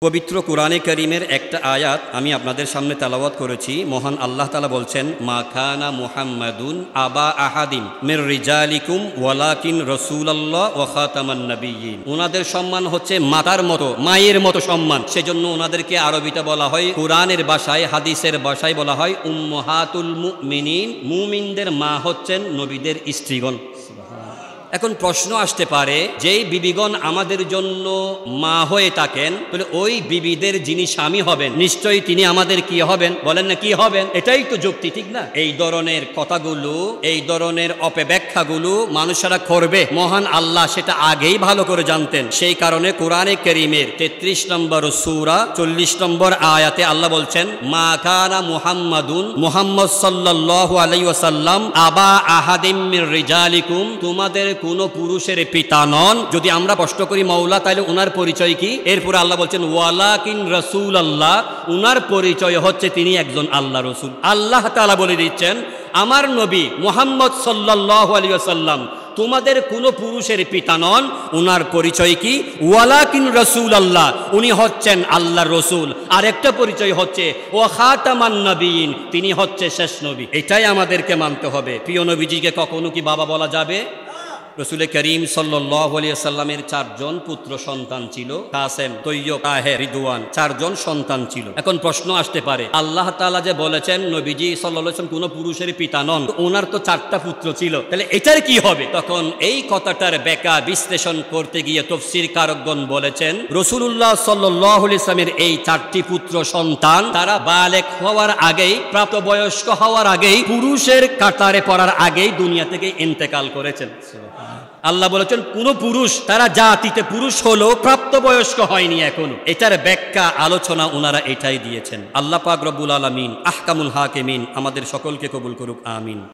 পবিত্র কুরআনে কারীমের একটা আয়াত আমি আপনাদের সামনে তেলাওয়াত করেছি। মহান আল্লাহ তাআলা বলছেন, মা কানা মুহাম্মাদুন আবা আহাদিন মির রিজালিকুম ওয়ালাকিন রাসূলুল্লাহ ওয়া খাতামান নাবিয়্যিন। ওনাদের সম্মান হচ্ছে মাতার মতো, মায়ের মতো সম্মান। সেজন্য ওনাদেরকে আরবিতে বলা হয়, কুরআনের ভাষায়, হাদিসের ভাষায় বলা হয় উম্মাহাতুল মুমিনিন। মুমিনদের মা হচ্ছেন নবীদের স্ত্রীগণ। এখন প্রশ্ন আসতে পারে, যেই বিবিগণ আমাদের জন্য মা হয়ে থাকেন, তাহলে ওই বিবিদের যিনি স্বামী হবেন নিশ্চয়ই তিনি আমাদের কি হবেন? বলেন না, কি হবেন? এটাই তো যুক্তি, ঠিক না? এই ধরনের কথাগুলো, এই ধরনের অপব্যাখ্যাগুলো মানুষেরা করবে, মহান আল্লাহ সেটা আগেই ভালো করে জানতেন। সেই কারণে কোরআনে কারীমের 33 নম্বর সূরা 40 নম্বর আয়াতে আল্লাহ বলছেন, মা কানা মুহাম্মাদুন, মুহাম্মদ সাল্লাল্লাহু আলাইহি ওয়াসাল্লাম আবা আহাদিম মির রিজালিকুম, তোমাদের কোন পুরুষের পিতা নন। যদি আমরা প্রশ্ন করি মওলা, তাহলে ওনার পরিচয় কি? এরপরে আল্লাহ বলছেন ওয়ালাকিন রাসূলুল্লাহ, ওনার পরিচয় হচ্ছে তিনি একজন আল্লাহ রসুল। আল্লাহ তাআলা বলে দিচ্ছেন, আমার নবী মুহাম্মদ সাল্লাল্লাহু আলাইহি ওয়াসাল্লাম তোমাদের কোন পুরুষের পিতা নন। ওনার পরিচয় কি? ওয়ালাকিন রাসূলুল্লাহ, উনি হচ্ছেন আল্লাহর রসুল। আর একটা পরিচয় হচ্ছে ওয়া খাতামান নবিয়্যিন, তিনি হচ্ছে শেষ নবী। এটাই আমাদেরকে মানতে হবে। প্রিয় নবীজিকে কখনো কি বাবা বলা যাবে? রসুল করিম সাল্লাল্লাহু আলাইহি ওয়াসাল্লামের 4 জন পুত্র সন্তান ছিল, কাসেম, তৈয়ব, তাহের, রিদওয়ান, 4 জন সন্তান ছিল। এখন প্রশ্ন আসতে পারে, আল্লাহ তাআলা যে বলেছেন নবীজি সাল্লাল্লাহু আলাইহি ওয়াসাল্লাম কোনো পুরুষের পিতা নন, ওনার তো 4টা পুত্র ছিল, তাহলে এটার কি হবে? তখন এই কথাটার ব্যাখ্যা বিশ্লেষণ করতে গিয়ে তাফসীর কারকগণ বলেছেন, রাসূলুল্লাহ সাল্লাল্লাহু আলাইহি ওয়াসাল্লামের এই 4টি পুত্র সন্তান তারা বালেগ হওয়ার আগেই, প্রাপ্তবয়স্ক হওয়ার আগেই, পুরুষের কাতারে পড়ার আগেই দুনিয়া থেকে ইন্তেকাল করেছেন। আল্লাহ বলেছেন কোন পুরুষ, তারা জাতিতে পুরুষ হলো, প্রাপ্তবয়স্ক হয়নি এখনো। এটার ব্যাখ্যা আলোচনা ওনারা এটাই দিয়েছেন। আল্লাহ পাক রব্বুল আলামিন আহকামুল হাকিমিন আমাদের সকলকে কবুল করুক, আমিন।